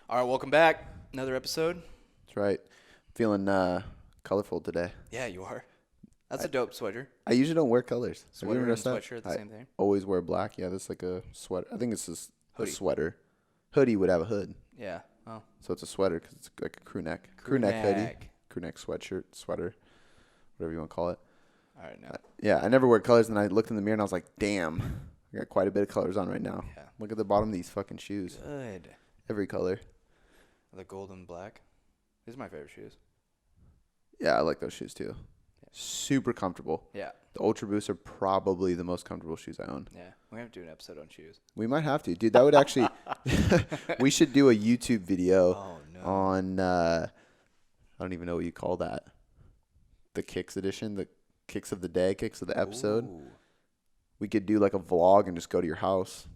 All right, welcome back. Another episode. That's right. Feeling colorful today. Yeah, you are. That's a dope sweater. I usually don't wear colors. Have you Sweater ever and noticed that? sweatshirt, the I same thing. always wear black. Yeah, that's like a sweater. I think it's a Hoodie. sweater. Hoodie would have a hood. Yeah. Oh. So it's a sweater because it's like a crew neck. Crew neck hoodie. Crew neck sweatshirt, sweater, whatever you want to call it. All right, now. Yeah, I never wear colors. And I looked in the mirror and I was like, damn, I got quite a bit of colors on right now. Yeah. Look at the bottom of these fucking shoes. Good. Every color. The gold and black. These are my favorite shoes. Yeah, I like those shoes too. Yeah. Super comfortable. Yeah. The Ultra Boosts are probably the most comfortable shoes I own. Yeah. We have to do an episode on shoes. We might have to. Dude, that would actually – we should do a YouTube video on I don't even know what you call that. The Kicks edition, the Kicks of the Day, Kicks of the episode. Ooh. We could do like a vlog and just go to your house.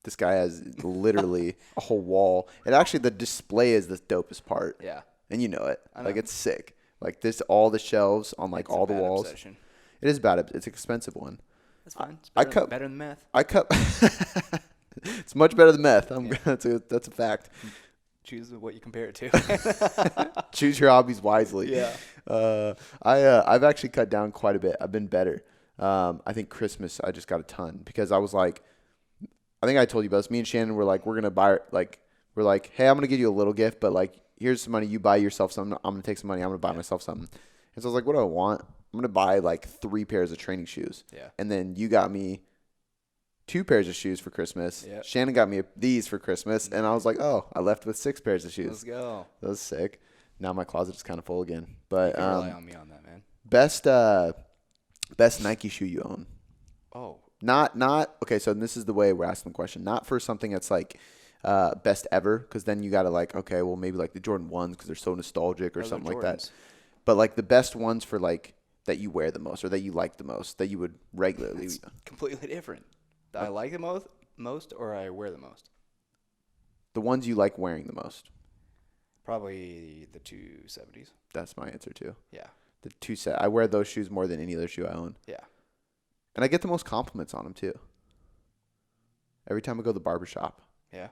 This guy has literally a whole wall. And actually the display is the dopest part. Yeah. And you know it. I Like know. it's sick. Like this, all the shelves on like It's all a the bad walls. obsession. It is bad. It's an expensive one. That's fine. It's I better, cut- better than meth. I cut. It's much better than meth. Yeah. That's a fact. Choose what you compare it to. Choose your hobbies wisely. Yeah. I've actually cut down quite a bit. I've been better. I think Christmas I just got a ton because I was like, I think I told you about this. Me and Shannon were like, we're gonna buy we're like, hey, I'm gonna give you a little gift, but like here's some money. You buy yourself something. I'm gonna take some money. I'm gonna buy myself something. And so I was like, what do I want? I'm gonna buy like 3 pairs of training shoes. Yeah. And then you got me 2 pairs of shoes for Christmas. Yep. Shannon got me these for Christmas, and I was like, oh, I left with 6 pairs of shoes. Let's go. That was sick. Now my closet is kind of full again. But You can rely on me on that, man. best Nike shoe you own. Oh. Not okay. So this is the way we're asking the question. Not for something that's like best ever, because then you got to like, okay, well maybe like the Jordan 1s because they're so nostalgic or Those are something like that. Jordans. But like the best ones for like that you wear the most or that you like the most that you would regularly. It's completely different. I like the most or I wear the most. The ones you like wearing the most. Probably the 270s. That's my answer too. Yeah. The 2 set. I wear those shoes more than any other shoe I own. Yeah. And I get the most compliments on them too. Every time I go to the barber shop. Yeah.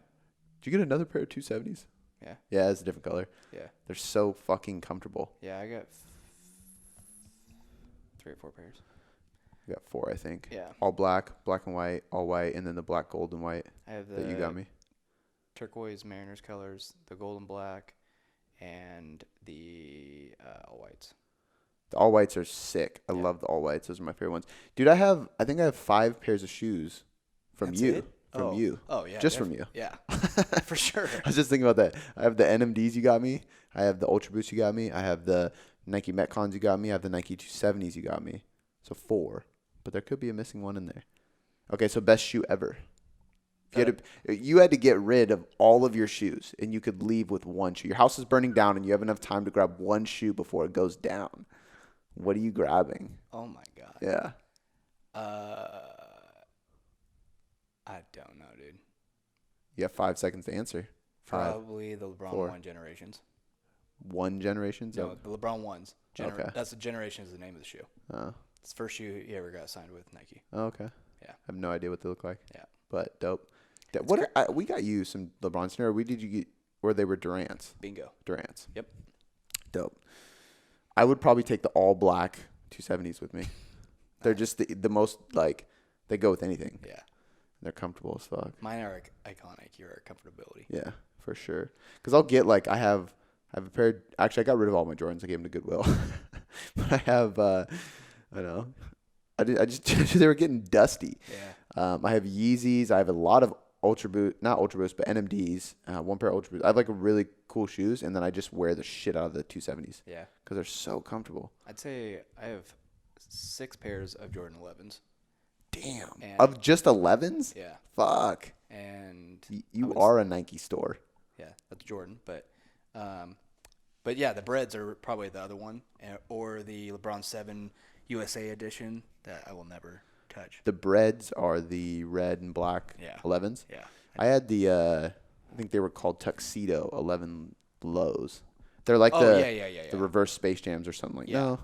Did you get another pair of 270s? Yeah. Yeah, it's a different color. Yeah. They're so fucking comfortable. Yeah, I got 3 or 4 pairs. I got 4, I think. Yeah. All black, black and white, all white, and then the black, gold, and white I have that you got me. turquoise Mariners colors, the gold and black, and the all whites. The all whites are sick. I Yeah. love the all whites. Those are my favorite ones. Dude, I think I have 5 pairs of shoes from That's you. it? From you. Oh, yeah. Just from you. Yeah. For sure. I was just thinking about that. I have the NMDs you got me. I have the Ultra Boost you got me. I have the Nike Metcons you got me. I have the Nike 270s you got me. So 4. But there could be a missing one in there. Okay, so best shoe ever. You had to get rid of all of your shoes, and you could leave with one shoe. Your house is burning down, and you have enough time to grab one shoe before it goes down. What are you grabbing? Oh, my God. Yeah. I don't know, dude. You have 5 seconds to answer. 5. Probably the LeBron 4. 1 generations. 1 generation? No, the LeBron 1s. Okay. That's the generation is the name of the shoe. Oh. It's the first shoe he ever got signed with Nike. Oh, okay. Yeah. I have no idea what they look like. Yeah. But dope. It's We got you some LeBrons. Or did you get where they were Durant's? Bingo. Durant's. Yep. Dope. I would probably take the all black 270s with me. They're just the most like they go with anything. Yeah. They're comfortable as fuck. Mine are iconic. Your comfortability. Yeah, for sure. Because I'll get like I have a pair. Actually, I got rid of all my Jordans. I gave them to Goodwill. But I have I don't know. I just they were getting dusty. Yeah. I have Yeezys. I have a lot of not Ultra Boost, but NMDs. 1 pair of Ultra Boost. I have like a really cool shoes, and then I just wear the shit out of the 270s Yeah. because they're so comfortable. I'd say I have 6 pairs of Jordan 11s. Damn. And- Of just 11s? Yeah. Fuck. And You was- are a Nike store. yeah, that's Jordan. But yeah, the Breads are probably the other one, or the LeBron 7 USA edition that I will never touch. The Breads are the red and black Yeah. 11s. Yeah. I had the, I think they were called Tuxedo 11 lows. They're like Oh, the yeah. reverse Space Jams or something like Yeah. No,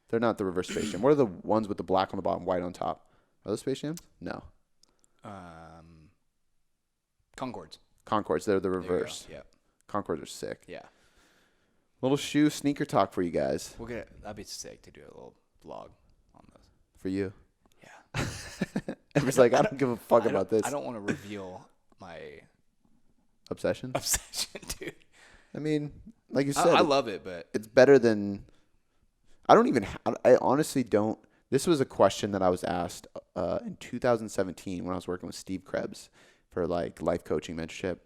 they're not the reverse Space Jam. What are the ones with the black on the bottom, white on top? Are those Space Jams? No. Concords. Concords. They're the There you go. reverse. Yep. Concords are sick. Yeah. Little shoe sneaker talk for you guys. That'd be sick to do a little vlog on those. For you. Yeah. Everyone's like, I don't give a fuck about this. I don't want to reveal my Obsession? obsession, dude. I mean, like you said. I love it, but it's better than. I don't even. I honestly don't. This was a question that I was asked in 2017 when I was working with Steve Krebs for like life coaching mentorship.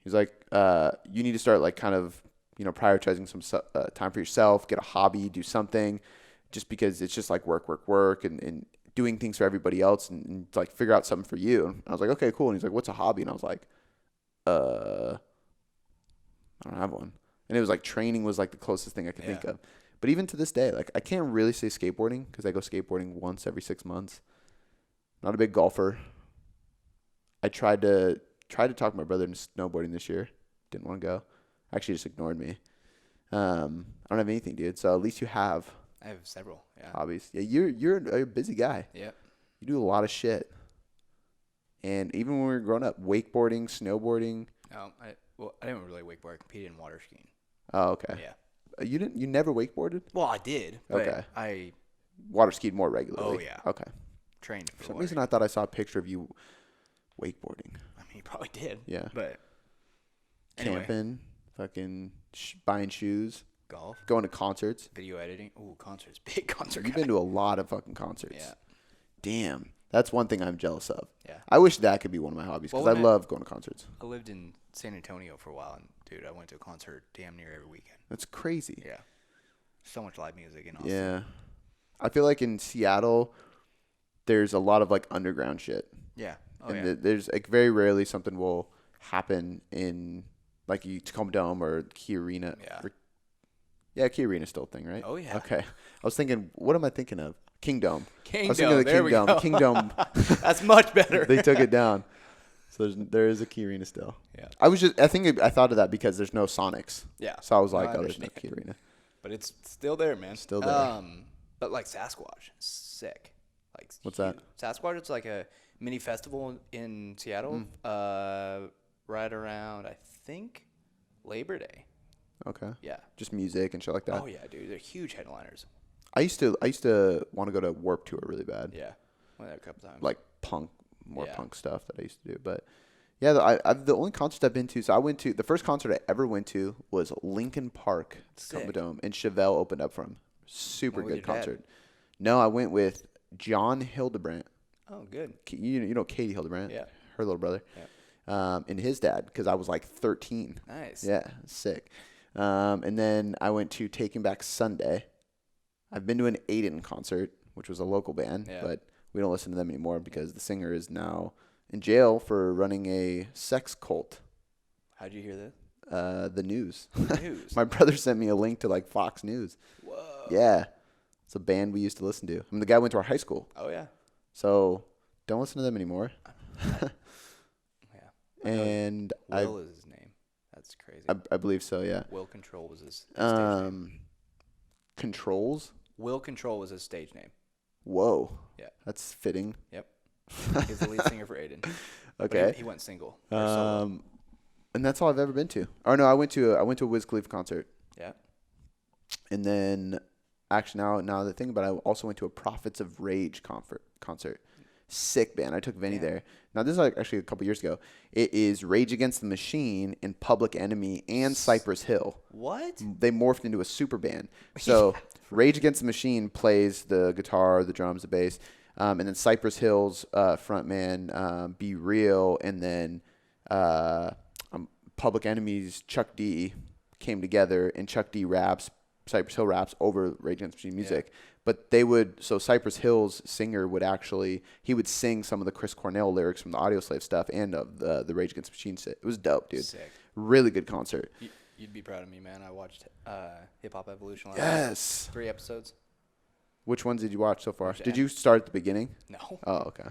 He's like, you need to start like kind of, prioritizing some time for yourself, get a hobby, do something, just because it's just like work, and doing things for everybody else and like figure out something for you. And I was like, okay, cool. And he's like, what's a hobby? And I was like, I don't have one. And it was like training was like the closest thing I could think of. But even to this day, like I can't really say skateboarding because I go skateboarding once every 6 months. Not a big golfer. I tried to talk my brother into snowboarding this year. Didn't want to go. Actually just ignored me. I don't have anything, dude. So at least you have I have several. Yeah. hobbies. Yeah, you're a busy guy. Yeah. You do a lot of shit. And even when we were growing up, wakeboarding, snowboarding. I didn't really wakeboard. I competed in water skiing. Oh, okay. Yeah. You never wakeboarded? Well, I did. But Okay. I Water skied more regularly. Oh, yeah. Okay. trained For for some water reason, I thought I saw a picture of you wakeboarding. I mean, you probably did. Yeah. But anyway, Camping, fucking buying shoes, golf, going to concerts. video editing. Ooh, concerts. Big concert You've guy. been to a lot of fucking concerts. Yeah. Damn. That's one thing I'm jealous of. Yeah. I wish that could be one of my hobbies because Well, I when love going to concerts. I lived in San Antonio for a while, and dude, I went to a concert damn near every weekend. That's crazy. Yeah. So much live music in Austin. Yeah. I feel like in Seattle, there's a lot of like underground shit. Yeah. Oh, And yeah. there's like very rarely something will happen in like Tacoma Dome or Key Arena. Yeah. Key Arena's still a thing, right? Oh, yeah. Okay. I was thinking, what am I thinking of? Kingdom. King I was thinking of the Dome. There we Kingdom. go. Kingdom. That's much better. They took it down. So there is a Key Arena still. Yeah. I thought of that because there's no Sonics. Yeah. So I was No, like, I oh, there's no understand. Key Arena. But it's still there, man. Still there. But like Sasquatch, sick. Like What's that? Sasquatch, it's like a mini festival in Seattle. Right around I think Labor Day. Okay. Yeah. Just music and shit like that. Oh yeah, dude. They're huge headliners. I used to want to go to Warped Tour really bad. Yeah. Went there a couple times. Like punk Yeah. punk stuff that I used to do. But yeah, I've the only concert I've been to. So I went to the first concert I ever went to was Linkin Park, Tacoma Sick. Dome, and Chevelle opened up for him. Super Went with good your dad? concert. No, I went with John Hildebrandt. Oh, good. You know Katie Hildebrandt, Yeah. her little brother, and his dad because I was like 13. Nice. Yeah, sick. And then I went to Taking Back Sunday. I've been to an Aiden concert, which was a local band, Yeah. but we don't listen to them anymore because the singer is now in jail for running a sex cult. How'd you hear that? The news. News. My brother sent me a link to like Fox News. Whoa. Yeah, it's a band we used to listen to. I mean, the guy went to our high school, Oh yeah. so don't listen to them anymore. Yeah. And Will is his name. That's crazy. I believe so. Yeah. Will Control was his stage name. Controls. Will Control was his stage name. Whoa. Yeah. That's fitting. Yep. He's the lead singer for Aiden. But Okay. he went single. Or solo. And that's all I've ever been to. Or no, I went to a Wiz Khalifa concert, Yeah. and then actually now the thing about it, I also went to a Prophets of Rage concert. Sick band. I took Vinny Yeah. there. Now this is like actually a couple years ago. It is Rage Against the Machine and Public Enemy and Cypress Hill. What? They morphed into a super band. So Rage Against the Machine plays the guitar, the drums, the bass, and then Cypress Hill's frontman Be Real, and then Public Enemy's Chuck D came together, and Chuck D raps, Cypress Hill raps over Rage Against the Machine music. But Cypress Hill's singer he would sing some of the Chris Cornell lyrics from the Audioslave stuff and of the Rage Against the Machine shit. It was dope, dude. Sick. Really good concert. You'd be proud of me, man. I watched Hip Hop Evolution last Yes. 3 episodes. Which ones did you watch so far? Watched Did you start at the beginning? No. Oh, okay.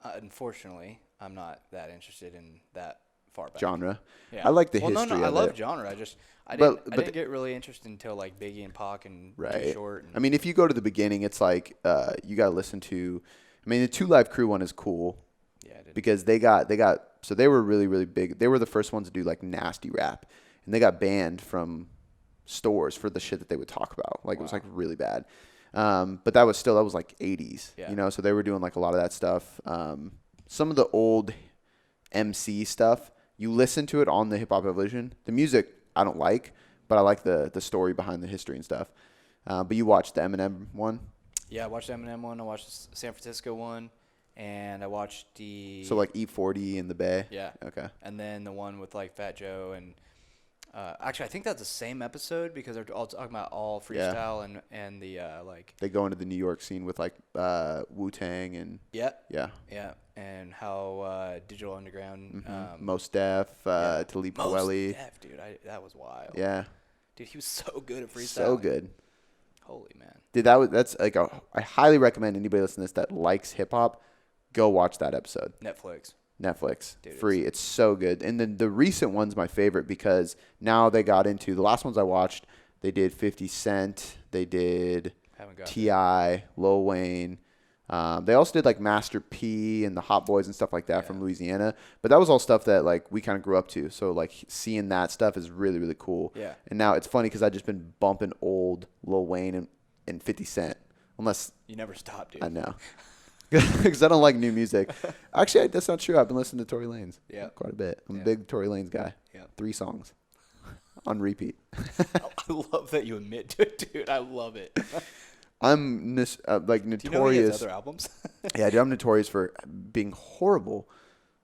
Unfortunately, I'm not that interested in that far back. Genre. Yeah. I like the well, history no, I of love it. genre. I But didn't get really interested until like Biggie and Pac and Too Right. Short. And I mean, if you go to the beginning, it's like you got to listen to. I mean, the 2 Live Crew one is cool yeah, I did. because they got So they were really, really big. They were the first ones to do like nasty rap, and they got banned from stores for the shit that they would talk about. Like it was like really bad. But that was like 80s, Yeah. you know, so they were doing like a lot of that stuff. Some of the old MC stuff, you listen to it on the Hip Hop Evolution. The music I don't like, but I like the story behind the history and stuff. But you watched the Eminem one? Yeah, I watched the Eminem one. I watched the San Francisco one. And I watched the... So like E40 in the Bay? Yeah. Okay. And then the one with like Fat Joe and... actually, I think that's the same episode because they're all talking about all freestyle and the like... They go into the New York scene with like Wu-Tang and... Yeah. Yeah. Yeah. And how Digital Underground... Mos Def, Talib Kweli. Mos Def, dude. That was wild. Yeah. Dude, he was so good at freestyle. So good. Holy man. Dude, that's like I highly recommend anybody listening to this that likes hip hop, go watch that episode. Netflix. Dude, free. It's so good. And then the recent one's my favorite because now they got into the last ones I watched. They did 50 Cent. They did T.I., Lil Wayne. They also did like Master P and the Hot Boys and stuff like that from Louisiana. But that was all stuff that like we kind of grew up to. So like seeing that stuff is really, really cool. Yeah. And now it's funny because I've just been bumping old Lil Wayne and 50 Cent. Unless you never stop, dude. I know. Because I don't like new music. Actually, that's not true. I've been listening to Tory Lanez quite a bit. I'm a big Tory Lanez guy. Yeah. 3 songs on repeat. I love that you admit to it, dude. I love it. I'm like notorious. Do you know he has other albums? Yeah, dude, I'm notorious for being horrible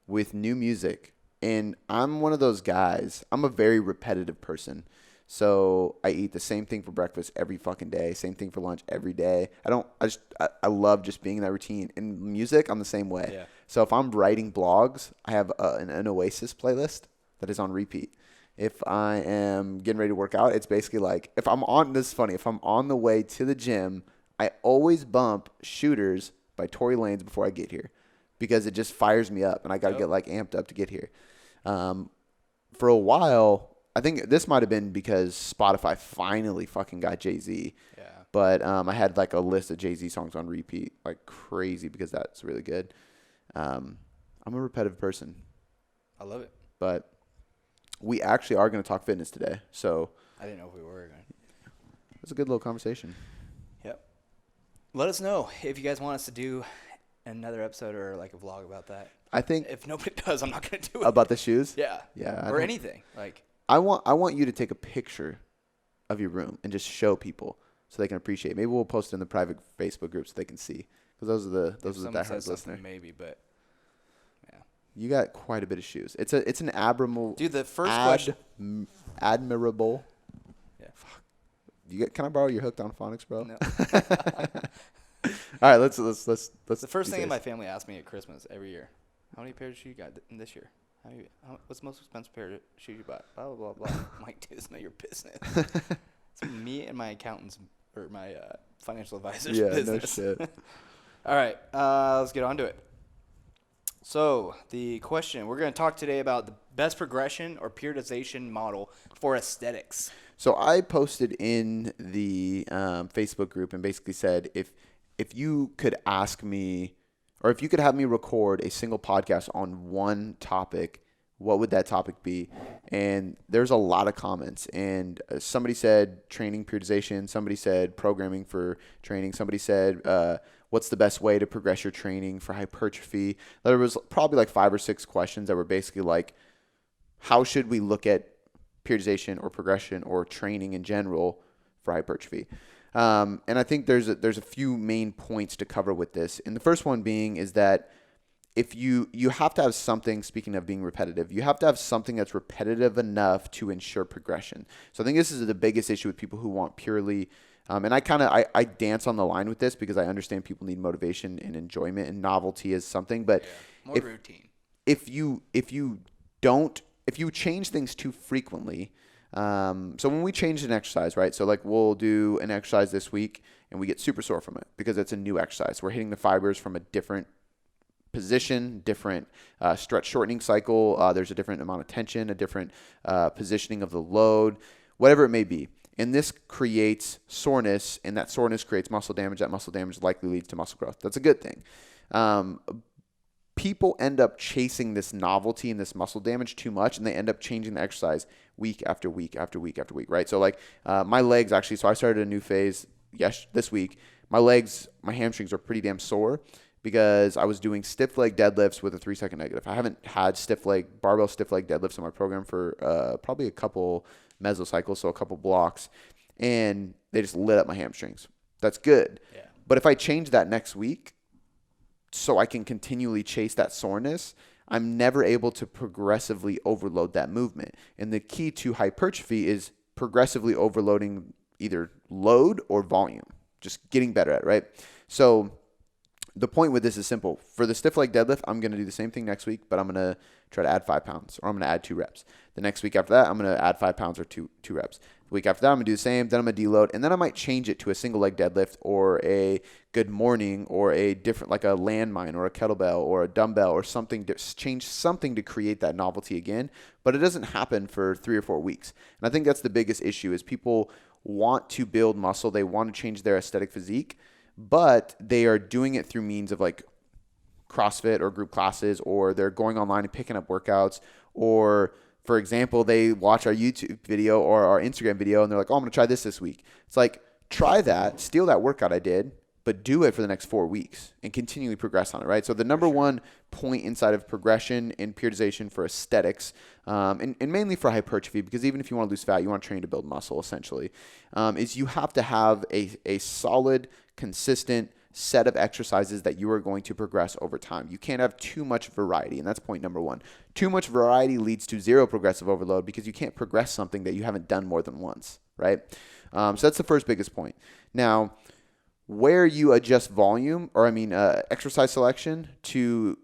with new music. And I'm one of those guys. I'm a very repetitive person. So I eat the same thing for breakfast every fucking day, same thing for lunch every day. I love just being in that routine. In music, I'm the same way. Yeah. So if I'm writing blogs, I have an Oasis playlist that is on repeat. If I am getting ready to work out, it's basically like if I'm on the way to the gym, I always bump Shooters by Tory Lanez before I get here because it just fires me up and I got to get like amped up to get here. For a while, I think this might have been because Spotify finally fucking got Jay-Z. Yeah. But I had like a list of Jay-Z songs on repeat like crazy because that's really good. I'm a repetitive person. I love it. But we actually are going to talk fitness today. So I didn't know if we were going. It was a good little conversation. Yep. Let us know if you guys want us to do another episode or like a vlog about that. I think if nobody does, I'm not going to do it. About the shoes? Yeah. Yeah. Or anything. Like I want you to take a picture of your room and just show people so they can appreciate it. Maybe we'll post it in the private Facebook group so they can see. Because those are the diehard listeners. Maybe, but yeah. You got quite a bit of shoes. It's an admirable. Dude, the first question. Admirable. Yeah. Fuck. Can I borrow your Hooked on Phonics, bro? No. All right, let's. The first thing in my family asked me at Christmas every year, how many pairs of shoes you got this year? What's the most expensive pair of shoes you bought? Blah, blah, blah, blah. I'm like, dude, it's not your business. It's me and my accountant's or my financial advisor's business. No shit. All right, let's get on to it. So the question, we're going to talk today about the best progression or periodization model for aesthetics. So I posted in the Facebook group and basically said if you could ask me or if you could have me record a single podcast on one topic, what would that topic be? And there's a lot of comments. And somebody said training periodization. Somebody said programming for training. Somebody said what's the best way to progress your training for hypertrophy. There was probably like 5 or 6 questions that were basically like, how should we look at periodization or progression or training in general for hypertrophy? And I think there's a few main points to cover with this. And the first one being is that if you have to have something, speaking of being repetitive, you have to have something that's repetitive enough to ensure progression. So I think this is the biggest issue with people who want purely, and I dance on the line with this because I understand people need motivation and enjoyment and novelty is something, but more routine. If you change things too frequently, so when we change an exercise, right? So like we'll do an exercise this week and we get super sore from it because it's a new exercise. We're hitting the fibers from a different position, different stretch shortening cycle. There's a different amount of tension, a different positioning of the load, whatever it may be. And this creates soreness, and that soreness creates muscle damage. That muscle damage likely leads to muscle growth. That's a good thing. people end up chasing this novelty and this muscle damage too much, and they end up changing the exercise week after week after week after week, right? So like my legs actually, so I started a new phase this week. My legs, my hamstrings are pretty damn sore because I was doing stiff leg deadlifts with a 3-second negative. I haven't had barbell stiff leg deadlifts in my program for probably a couple mesocycles, so a couple blocks, and they just lit up my hamstrings. That's good. Yeah. But if I change that next week, so I can continually chase that soreness, I'm never able to progressively overload that movement. And the key to hypertrophy is progressively overloading either load or volume, just getting better at it, right? So the point with this is simple. For the stiff leg deadlift, I'm going to do the same thing next week, but I'm going to try to add 5 pounds, or I'm going to add 2 reps. The next week after that, I'm going to add 5 pounds or two reps. The week after that, I'm going to do the same. Then I'm going to deload, and then I might change it to a single leg deadlift or a good morning or a different, like a landmine or a kettlebell or a dumbbell or something, to change something to create that novelty again. But it doesn't happen for 3 or 4 weeks. And I think that's the biggest issue is people want to build muscle. They want to change their aesthetic physique, but they are doing it through means of like CrossFit or group classes, or they're going online and picking up workouts, or for example, they watch our YouTube video or our Instagram video and they're like, oh, I'm going to try this week. It's like, try that, steal that workout I did, but do it for the next 4 weeks and continually progress on it, right? So the number one point inside of progression and periodization for aesthetics, and mainly for hypertrophy, because even if you want to lose fat, you want to train to build muscle essentially, is you have to have a solid, consistent set of exercises that you are going to progress over time. You can't have too much variety, and that's point number one. Too much variety leads to zero progressive overload because you can't progress something that you haven't done more than once, right? So that's the first biggest point. Now, where you adjust volume, or exercise selection to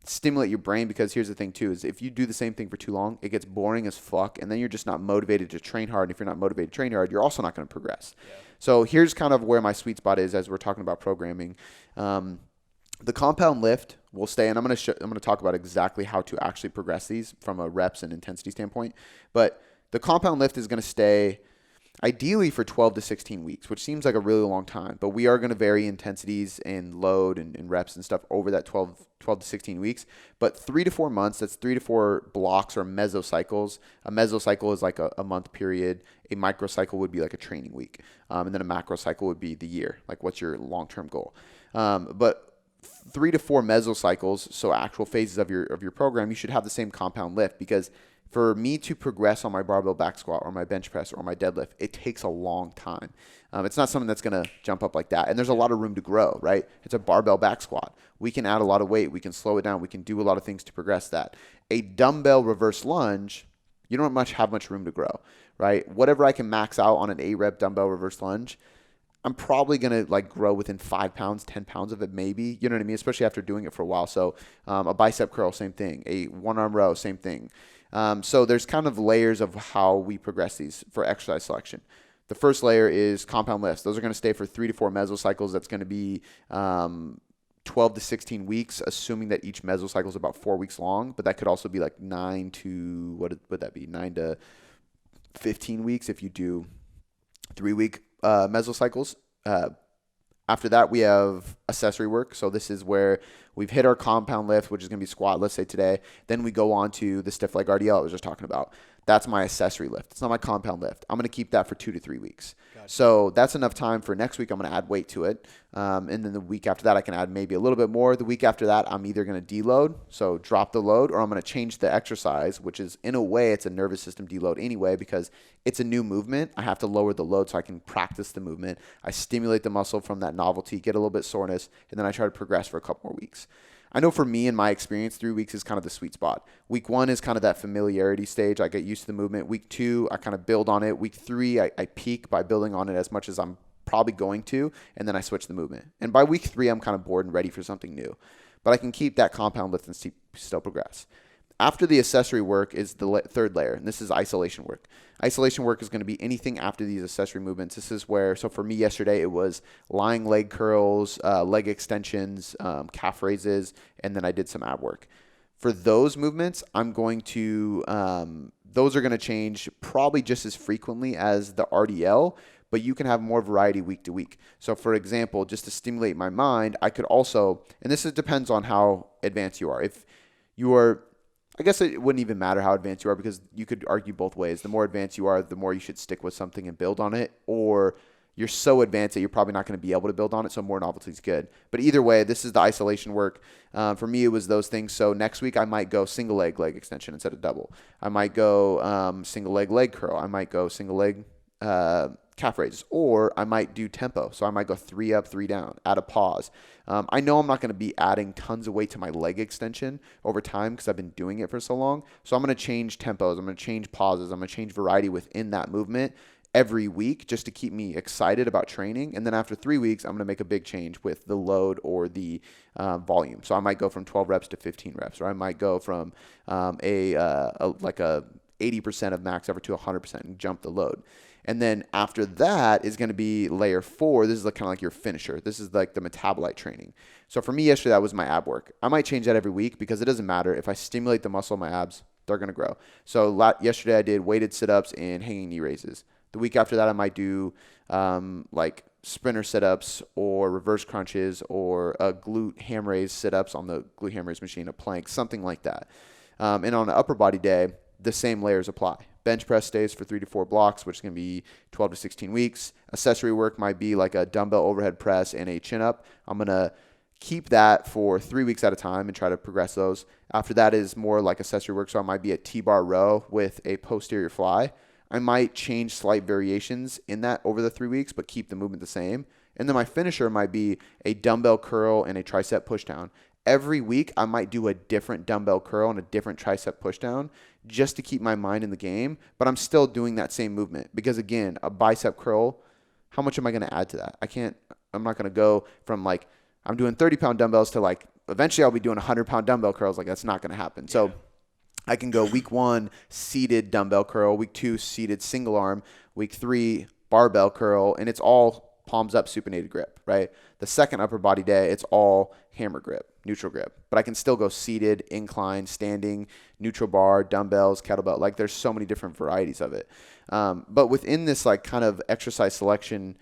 stimulate your brain, because here's the thing too, is if you do the same thing for too long, it gets boring as fuck, and then you're just not motivated to train hard. And if you're not motivated to train hard, you're also not going to progress. Yeah. So here's kind of where my sweet spot is as we're talking about programming. The compound lift will stay, and I'm going to talk about exactly how to actually progress these from a reps and intensity standpoint. But the compound lift is going to stay ideally for 12 to 16 weeks, which seems like a really long time, but we are going to vary intensities and load and reps and stuff over that 12 to 16 weeks. But 3 to 4 months, that's 3 to 4 blocks or mesocycles. A mesocycle is like a month period. A microcycle would be like a training week. And then a macrocycle would be the year, like what's your long-term goal. But 3 to 4 mesocycles, so actual phases of your program, you should have the same compound lift, because for me to progress on my barbell back squat or my bench press or my deadlift, it takes a long time. It's not something that's going to jump up like that. And there's a lot of room to grow, right? It's a barbell back squat. We can add a lot of weight. We can slow it down. We can do a lot of things to progress that. A dumbbell reverse lunge, you don't have much room to grow, right? Whatever I can max out on an 8-rep dumbbell reverse lunge, I'm probably going to grow within 5 pounds, 10 pounds of it maybe. You know what I mean? Especially after doing it for a while. So a bicep curl, same thing. A one-arm row, same thing. So there's kind of layers of how we progress these for exercise selection. The first layer is compound lifts. Those are going to stay for 3 to 4 mesocycles. That's going to be 12 to 16 weeks, assuming that each mesocycle is about 4 weeks long. But that could also be like 9 to 15 weeks if you do 3-week mesocycles. After that, we have accessory work. So this is where we've hit our compound lift, which is going to be squat, let's say today. Then we go on to the stiff leg RDL I was just talking about. That's my accessory lift. It's not my compound lift. I'm going to keep that for 2 to 3 weeks. Gotcha. So that's enough time for next week. I'm going to add weight to it. And then the week after that, I can add maybe a little bit more. The week after that, I'm either going to deload, so drop the load, or I'm going to change the exercise, which is, in a way, it's a nervous system deload anyway, because it's a new movement. I have to lower the load so I can practice the movement. I stimulate the muscle from that novelty, get a little bit soreness, and then I try to progress for a couple more weeks. I know for me, in my experience, 3 weeks is kind of the sweet spot. Week 1 is kind of that familiarity stage. I get used to the movement. Week 2, I kind of build on it. Week 3, I peak by building on it as much as I'm probably going to, and then I switch the movement. And by week 3, I'm kind of bored and ready for something new. But I can keep that compound lift and still progress. After the accessory work is the third layer, and this is isolation work. Isolation work is going to be anything after these accessory movements. This is where, so for me yesterday, it was lying leg curls, leg extensions, calf raises, and then I did some ab work. For those movements, I'm going to, those are going to change probably just as frequently as the RDL, but you can have more variety week to week. So for example, just to stimulate my mind, I could also, and depends on how advanced you are. If you are, I guess it wouldn't even matter how advanced you are, because you could argue both ways. The more advanced you are, the more you should stick with something and build on it, or you're so advanced that you're probably not going to be able to build on it, so more novelty is good. But either way, this is the isolation work. For me, it was those things. So next week, I might go single leg extension instead of double. I might go single leg curl. I might go single leg calf raises, or I might do tempo. So I might go 3 up, 3 down, add a pause. I know I'm not going to be adding tons of weight to my leg extension over time because I've been doing it for so long. So I'm going to change tempos. I'm going to change pauses. I'm going to change variety within that movement every week just to keep me excited about training. And then after 3 weeks, I'm going to make a big change with the load or the volume. So I might go from 12 reps to 15 reps, or I might go from like a 80% of max effort to 100% and jump the load. And then after that is going to be layer 4. This is kind of like your finisher. This is like the metabolite training. So for me yesterday, that was my ab work. I might change that every week because it doesn't matter. If I stimulate the muscle in my abs, they're going to grow. So yesterday I did weighted sit-ups and hanging knee raises. The week after that, I might do like sprinter sit-ups or reverse crunches or a glute ham raise sit-ups on the glute ham raise machine, a plank, something like that. And on an upper body day, the same layers apply. Bench press stays for 3 to 4 blocks, which is going to be 12 to 16 weeks. Accessory work might be like a dumbbell overhead press and a chin-up. I'm going to keep that for 3 weeks at a time and try to progress those. After that is more like accessory work, so I might be a T-bar row with a posterior fly. I might change slight variations in that over the 3 weeks, but keep the movement the same. And then my finisher might be a dumbbell curl and a tricep pushdown. Every week, I might do a different dumbbell curl and a different tricep pushdown just to keep my mind in the game, but I'm still doing that same movement. Because again, a bicep curl, how much am I going to add to that? I'm not going to go from like, I'm doing 30-pound dumbbells to like, eventually I'll be doing 100-pound dumbbell curls. Like, that's not going to happen. So I can go week 1, seated dumbbell curl, week 2, seated single arm, week 3, barbell curl, and it's all palms up supinated grip, right? The second upper body day, it's all hammer grip, neutral grip. But I can still go seated, incline, standing, neutral bar, dumbbells, kettlebell. Like, there's so many different varieties of it. But within this like kind of exercise selection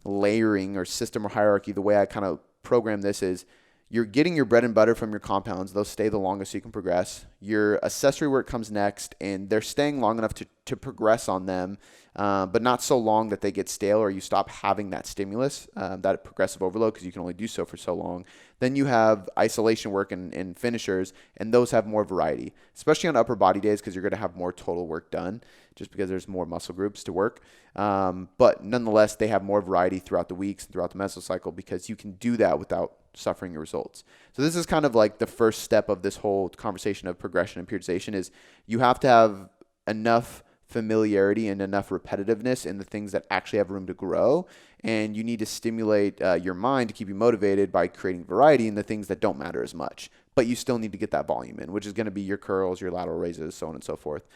layering or system or hierarchy, the way I kind of program this is you're getting your bread and butter from your compounds. Those stay the longest so you can progress. Your accessory work comes next, and they're staying long enough to progress on them, but not so long that they get stale or you stop having that stimulus, that progressive overload, because you can only do so for so long. Then you have isolation work and finishers, and those have more variety, especially on upper body days because you're going to have more total work done just because there's more muscle groups to work. But nonetheless, they have more variety throughout the weeks and throughout the mesocycle because you can do that without suffering your results. So this is kind of like the first step of this whole conversation of progression and periodization is you have to have enough familiarity and enough repetitiveness in the things that actually have room to grow. And you need to stimulate your mind to keep you motivated by creating variety in the things that don't matter as much. But you still need to get that volume in, which is going to be your curls, your lateral raises, so on and so forth.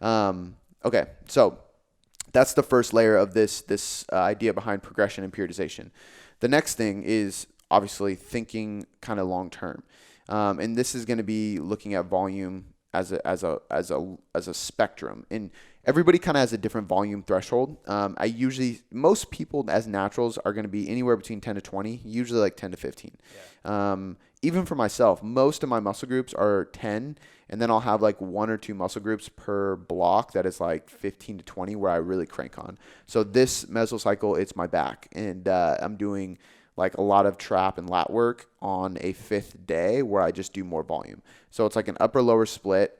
Okay, so that's the first layer of this idea behind progression and periodization. The next thing is obviously thinking kind of long term, and this is going to be looking at volume as a spectrum, and everybody kind of has a different volume threshold. Most people as naturals are going to be anywhere between 10 to 20, usually like 10 to 15. Yeah. Even for myself, most of my muscle groups are 10, and then I'll have like 1 or 2 muscle groups per block that is like 15 to 20 where I really crank on. So this mesocycle, it's my back, and I'm doing like a lot of trap and lat work on a 5th day where I just do more volume. So it's like an upper lower split,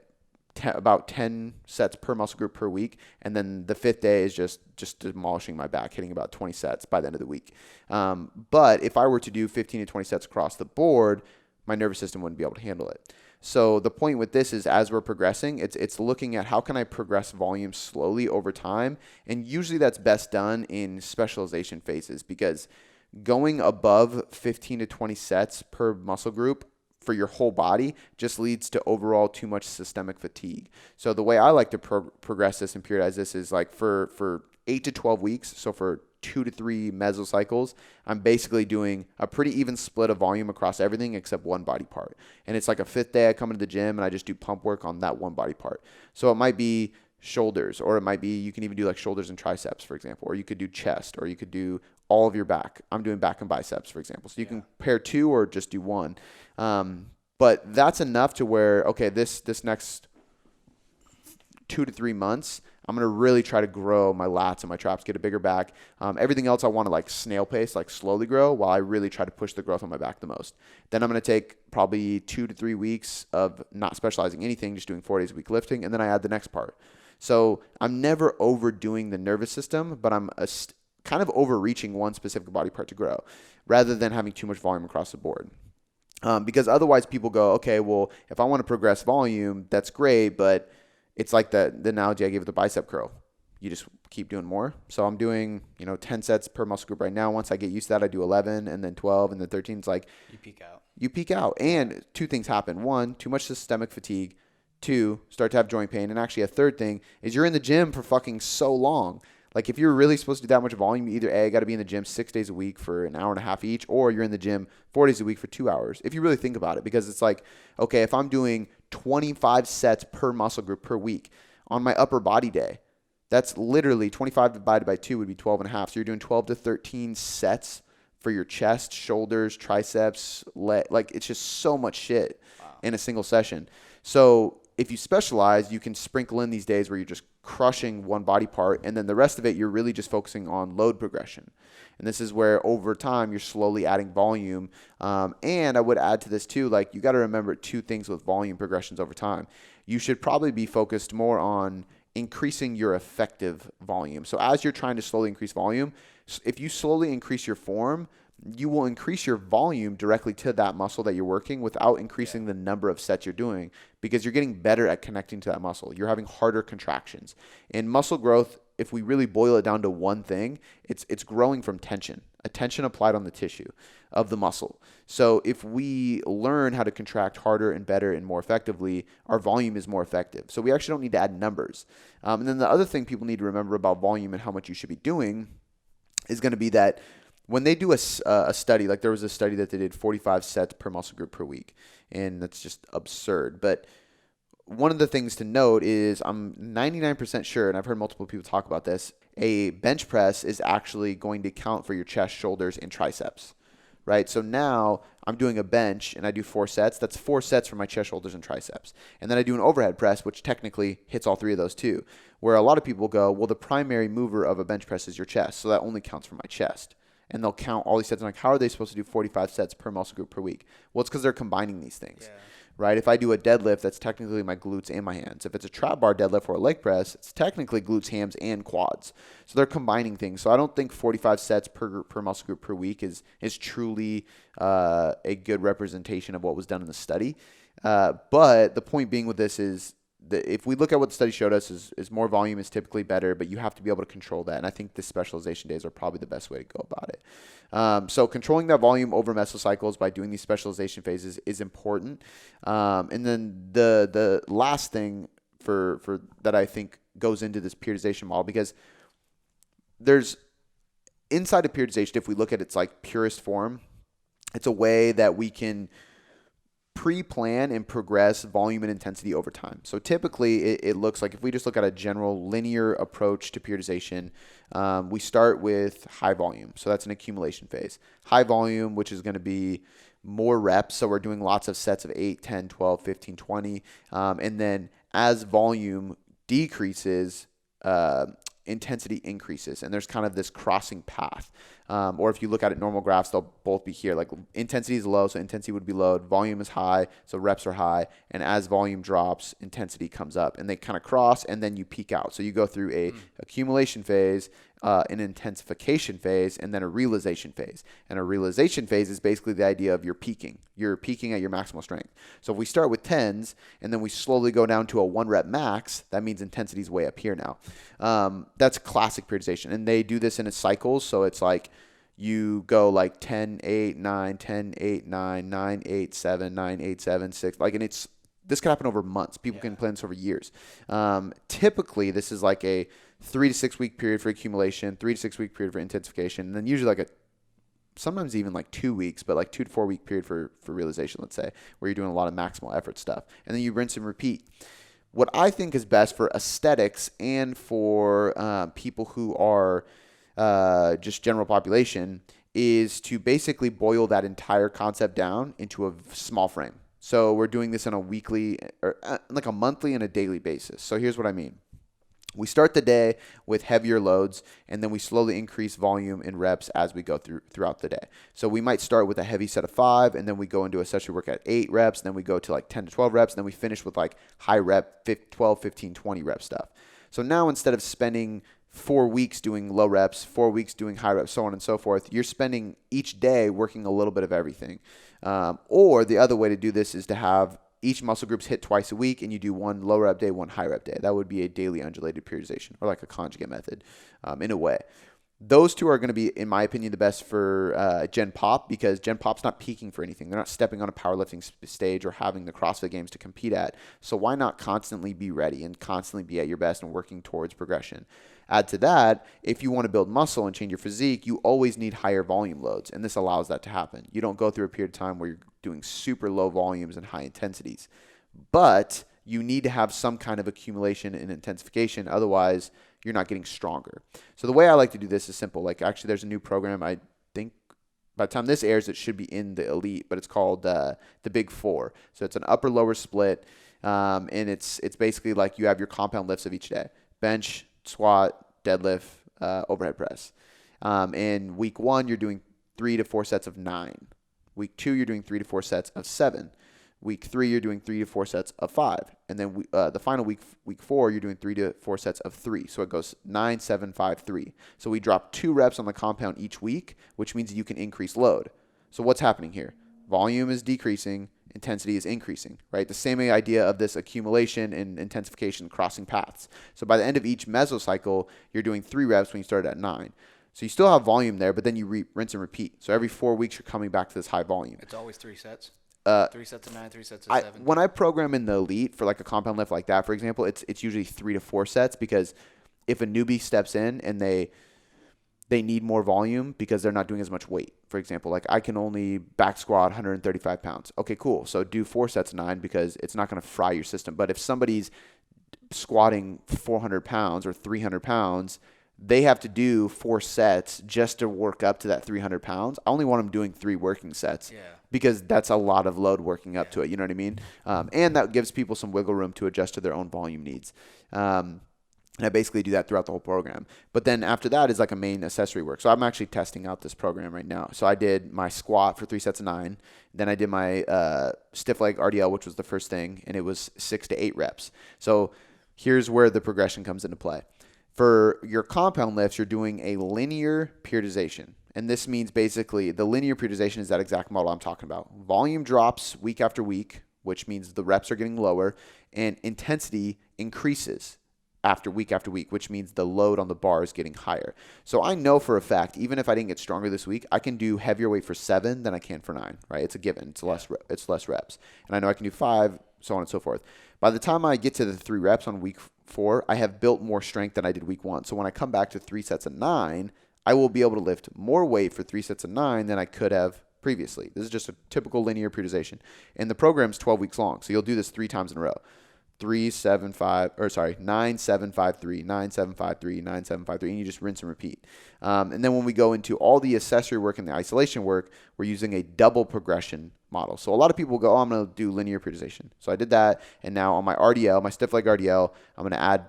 about 10 sets per muscle group per week. And then the 5th day is just demolishing my back, hitting about 20 sets by the end of the week. But if I were to do 15 to 20 sets across the board, my nervous system wouldn't be able to handle it. So the point with this is as we're progressing, it's looking at how can I progress volume slowly over time. And usually that's best done in specialization phases because going above 15 to 20 sets per muscle group for your whole body just leads to overall too much systemic fatigue. So the way I like to progress this and periodize this is like for 8 to 12 weeks. So for 2 to 3 mesocycles, I'm basically doing a pretty even split of volume across everything except one body part. And it's like a 5th day I come into the gym and I just do pump work on that one body part. So it might be shoulders, or it might be you can even do like shoulders and triceps, for example, or you could do chest, or you could do all of your back. I'm doing back and biceps, for example. So you can pair 2 or just do 1. But that's enough to where, okay, this next 2 to 3 months, I'm going to really try to grow my lats and my traps, get a bigger back. Everything else I want to like snail pace, like slowly grow, while I really try to push the growth on my back the most. Then I'm going to take probably 2 to 3 weeks of not specializing anything, just doing 4 days a week lifting, and then I add the next part. So I'm never overdoing the nervous system, but I'm kind of overreaching one specific body part to grow rather than having too much volume across the board. Because otherwise people go, okay, well, if I want to progress volume, that's great, but it's like the analogy I gave with the bicep curl. You just keep doing more. So I'm doing, 10 sets per muscle group right now. Once I get used to that, I do 11 and then 12 and then 13. It's like you peak out. You peak out. And 2 things happen. 1, too much systemic fatigue. 2, start to have joint pain. And actually a third thing is you're in the gym for fucking so long. Like if you're really supposed to do that much volume, you either A, got to be in the gym 6 days a week for an hour and a half each, or you're in the gym 4 days a week for 2 hours. If you really think about it, because it's like, okay, if I'm doing 25 sets per muscle group per week on my upper body day, that's literally 25 divided by 2 would be 12 and a half. So you're doing 12 to 13 sets for your chest, shoulders, triceps, like it's just so much shit in a single session. So if you specialize, you can sprinkle in these days where you're just crushing one body part, and then the rest of it, you're really just focusing on load progression. And this is where over time, you're slowly adding volume. And I would add to this too, like you got to remember 2 things with volume progressions over time. You should probably be focused more on increasing your effective volume. So as you're trying to slowly increase volume, if you slowly increase your form, you will increase your volume directly to that muscle that you're working without increasing the number of sets you're doing, because you're getting better at connecting to that muscle. You're having harder contractions. In muscle growth, if we really boil it down to one thing, it's growing from tension, a tension applied on the tissue of the muscle. So if we learn how to contract harder and better and more effectively, our volume is more effective. So we actually don't need to add numbers. And then the other thing people need to remember about volume and how much you should be doing is going to be that when they do a study, like there was a study that they did 45 sets per muscle group per week, and that's just absurd. But one of the things to note is I'm 99% sure, and I've heard multiple people talk about this, a bench press is actually going to count for your chest, shoulders, and triceps, right? So now I'm doing a bench and I do 4 sets. That's 4 sets for my chest, shoulders, and triceps. And then I do an overhead press, which technically hits all 3 of those too, where a lot of people go, well, the primary mover of a bench press is your chest, so that only counts for my chest. And they'll count all these sets. And like, how are they supposed to do 45 sets per muscle group per week? Well, it's because they're combining these things, right? If I do a deadlift, that's technically my glutes and my hands. If it's a trap bar deadlift or a leg press, it's technically glutes, hams, and quads. So they're combining things. So I don't think 45 sets per muscle group per week is truly a good representation of what was done in the study. But the point being with this is, if we look at what the study showed us is more volume is typically better, but you have to be able to control that. And I think the specialization days are probably the best way to go about it. So controlling that volume over mesocycles by doing these specialization phases is important. And then the last thing for that I think goes into this periodization model, because there's inside of periodization, if we look at its like purest form, it's a way that we can pre-plan and progress volume and intensity over time. So typically it looks like, if we just look at a general linear approach to periodization, we start with high volume. So that's an accumulation phase. High volume, which is going to be more reps. So we're doing lots of sets of 8, 10, 12, 15, 20. And then as volume decreases, intensity increases, and there's kind of this crossing path. Or if you look at it, normal graphs, they'll both be here. Like intensity is low, so intensity would be low. Volume is high, so reps are high. And as volume drops, intensity comes up, and they kind of cross, and then you peak out. So you go through a accumulation phase, an intensification phase, and then a realization phase. And a realization phase is basically the idea of you're peaking. You're peaking at your maximal strength. So if we start with 10s, and then we slowly go down to a 1 rep max, that means intensity is way up here now. That's classic periodization. And they do this in a cycles, so it's like, you go like 10, 8, 9, 10, 8, 9, 9, 8, 7, 9, 8, 7, 6. Like, and this can happen over months. People can plan this over years. Typically, this is like a 3 to 6 week period for accumulation, 3 to 6 week period for intensification, and then usually like sometimes even like 2 weeks, but like 2 to 4 week period for realization, let's say, where you're doing a lot of maximal effort stuff. And then you rinse and repeat. What I think is best for aesthetics and for people who are just general population is to basically boil that entire concept down into a small frame. So we're doing this on a weekly or like a monthly and a daily basis. So here's what I mean. We start the day with heavier loads, and then we slowly increase volume and reps as we go throughout the day. So we might start with a heavy set of 5, and then we go into a session work at 8 reps, and then we go to like 10 to 12 reps, and then we finish with like high rep 12, 15, 20 rep stuff. So now instead of spending 4 weeks doing low reps, 4 weeks doing high reps, so on and so forth, you're spending each day working a little bit of everything. Or the other way to do this is to have each muscle group's hit twice a week, and you do one low rep day, one high rep day. That would be a daily undulated periodization, or like a conjugate method in a way. Those two are going to be, in my opinion, the best for Gen Pop, because Gen Pop's not peaking for anything. They're not stepping on a powerlifting stage or having the CrossFit Games to compete at. So why not constantly be ready and constantly be at your best and working towards progression? Add to that, if you want to build muscle and change your physique, you always need higher volume loads, and this allows that to happen. You don't go through a period of time where you're doing super low volumes and high intensities, but you need to have some kind of accumulation and intensification. Otherwise, you're not getting stronger. So the way I like to do this is simple. Like, actually, there's a new program. I think by the time this airs, it should be in the Elite, but it's called the Big Four. So it's an upper-lower split, and it's basically like you have your compound lifts of each day: bench, squat, deadlift, overhead press. In week 1, you're doing 3 to 4 sets of 9. Week 2, you're doing 3 to 4 sets of 7. Week 3, you're doing 3 to 4 sets of 5. And then the final week 4, you're doing 3 to 4 sets of 3. So it goes 9, 7, 5, 3. So we drop 2 reps on the compound each week, which means you can increase load. So what's happening here? Volume is decreasing, intensity is increasing, right? The same idea of this accumulation and intensification crossing paths. So by the end of each mesocycle, you're doing 3 reps when you started at 9. So you still have volume there, but then you rinse and repeat. So every 4 weeks, you're coming back to this high volume. It's always 3 sets. 3 sets of 9, 3 sets of 7. When I program in the Elite for like a compound lift like that, for example, it's usually 3 to 4 sets, because if a newbie steps in and they need more volume because they're not doing as much weight. For example, like I can only back squat 135 pounds. Okay, cool. So do 4 sets of 9 because it's not going to fry your system. But if somebody's squatting 400 pounds or 300 pounds, they have to do 4 sets just to work up to that 300 pounds. I only want them doing 3 working sets because that's a lot of load working up to it. You know what I mean? And that gives people some wiggle room to adjust to their own volume needs. And I basically do that throughout the whole program. But then after that is like a main accessory work. So I'm actually testing out this program right now. So I did my squat for 3 sets of 9. Then I did my stiff leg RDL, which was the first thing, and it was 6 to 8 reps. So here's where the progression comes into play. For your compound lifts, you're doing a linear periodization. And this means basically the linear periodization is that exact model I'm talking about. Volume drops week after week, which means the reps are getting lower, and intensity increases after week, which means the load on the bar is getting higher. So I know for a fact, even if I didn't get stronger this week, I can do heavier weight for 7 than I can for 9, right? It's a given. It's less reps. And I know I can do 5, so on and so forth. By the time I get to the 3 reps on week 4, I have built more strength than I did week 1. So when I come back to 3 sets of 9, I will be able to lift more weight for 3 sets of 9 than I could have previously. This is just a typical linear periodization. And the program's 12 weeks long. So you'll do this 3 times in a row. 9, 7, 5, 3, 9, 7, 5, 3, 9, 7, 5, 3, and you just rinse and repeat. And then when we go into all the accessory work and the isolation work, we're using a double progression model. So a lot of people go, I'm going to do linear periodization. So I did that, and now on my RDL, my stiff leg RDL, I'm going to add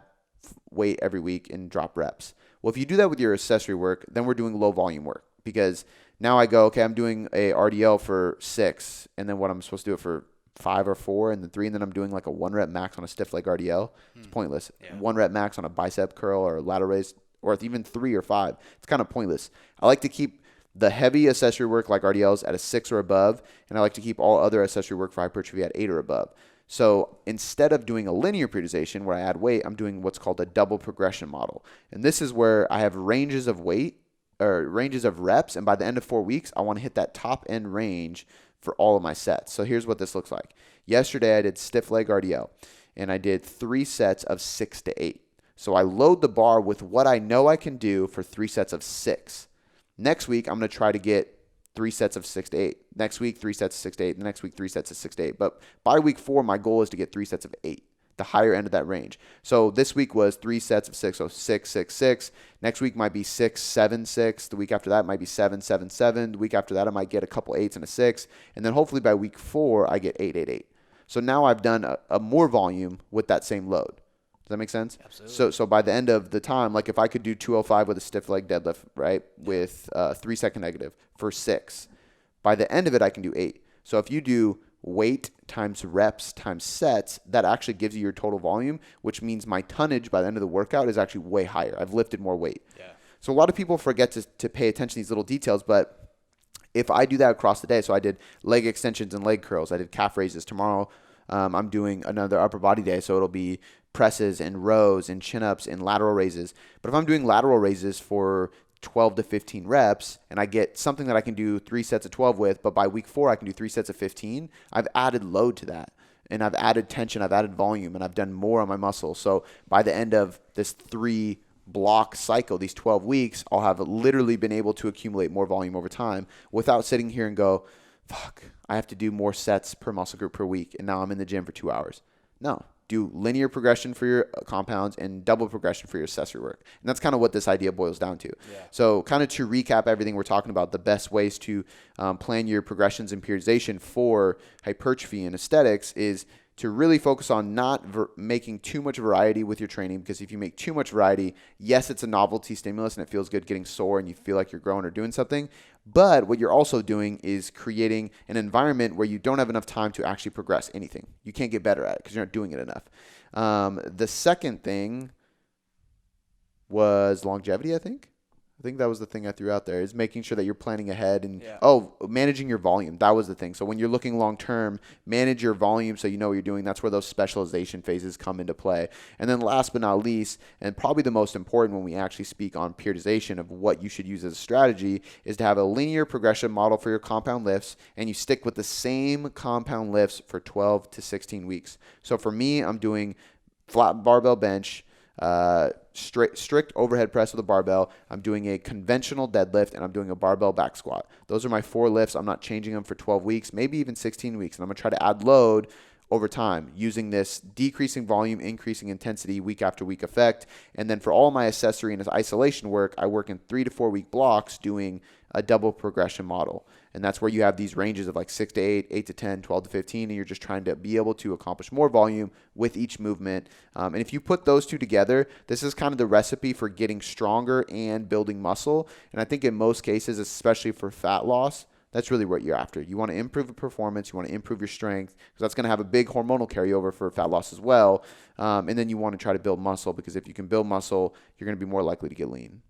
weight every week and drop reps. Well, if you do that with your accessory work, then we're doing low volume work, because now I go, okay, I'm doing a RDL for 6, and then what I'm supposed to do it for 5 or 4 and then 3, and then I'm doing like a 1 rep max on a stiff leg RDL. It's pointless. 1 rep max on a bicep curl or a lateral raise, or even 3 or 5. It's kind of pointless. I like to keep the heavy accessory work like RDLs at a 6 or above, and I like to keep all other accessory work for hypertrophy at 8 or above. So instead of doing a linear periodization where I add weight, I'm doing what's called a double progression model. And this is where I have ranges of weight or ranges of reps, and by the end of 4 weeks, I want to hit that top end range for all of my sets. So here's what this looks like. Yesterday, I did stiff leg RDL, and I did 3 sets of 6 to 8. So I load the bar with what I know I can do for 3 sets of 6. Next week, I'm going to try to get 3 sets of 6 to 8. Next week, 3 sets of 6 to 8. The next week, 3 sets of 6 to 8. But by week 4, my goal is to get 3 sets of 8. the higher end of that range. So this week was 3 sets of 6, so 6, 6, 6. Next week might be 6, 7, 6. The week after that might be 7, 7, 7. The week after that I might get a couple 8s and a 6. And then hopefully by week 4 I get 8, 8, 8. So now I've done a more volume with that same load. Does that make sense? Absolutely. So by the end of the time, like if I could do 205 with a stiff leg deadlift, right, with 3 second negative for 6, by the end of it I can do 8. So if you do weight times reps times sets, that actually gives you your total volume, which means my tonnage by the end of the workout is actually way higher. I've lifted more weight. Yeah. So a lot of people forget to pay attention to these little details, but if I do that across the day, so I did leg extensions and leg curls, I did calf raises. Tomorrow I'm doing another upper body day, so it'll be presses and rows and chin-ups and lateral raises. But if I'm doing lateral raises for 12 to 15 reps and I get something that I can do 3 sets of 12 with, but by week 4 I can do 3 sets of 15, I've added load to that. And I've added tension, I've added volume, and I've done more on my muscle. So by the end of this 3-block cycle, these 12 weeks, I'll have literally been able to accumulate more volume over time without sitting here and go, fuck, I have to do more sets per muscle group per week, and now I'm in the gym for 2 hours. No. Do linear progression for your compounds and double progression for your accessory work. And that's kind of what this idea boils down to. Yeah. So kind of to recap everything we're talking about, the best ways to plan your progressions and periodization for hypertrophy and aesthetics is to really focus on not making too much variety with your training, because if you make too much variety, yes, it's a novelty stimulus and it feels good getting sore and you feel like you're growing or doing something. But what you're also doing is creating an environment where you don't have enough time to actually progress anything. You can't get better at it because you're not doing it enough. The second thing was longevity, I think. I think that was the thing I threw out there, is making sure that you're planning ahead and, managing your volume. That was the thing. So when you're looking long term, manage your volume so you know what you're doing. That's where those specialization phases come into play. And then last but not least, and probably the most important when we actually speak on periodization of what you should use as a strategy, is to have a linear progression model for your compound lifts, and you stick with the same compound lifts for 12 to 16 weeks. So for me, I'm doing flat barbell bench, strict overhead press with a barbell. I'm doing a conventional deadlift, and I'm doing a barbell back squat. Those are my 4 lifts. I'm not changing them for 12 weeks, maybe even 16 weeks. And I'm going to try to add load over time using this decreasing volume, increasing intensity week after week effect. And then for all my accessory and isolation work, I work in 3 to 4 week blocks doing a double progression model. And that's where you have these ranges of like 6 to 8, 8 to 10, 12 to 15, and you're just trying to be able to accomplish more volume with each movement. And if you put those two together, this is kind of the recipe for getting stronger and building muscle. And I think in most cases, especially for fat loss, that's really what you're after. You want to improve the performance. You want to improve your strength, because that's going to have a big hormonal carryover for fat loss as well. And then you want to try to build muscle, because if you can build muscle, you're going to be more likely to get lean.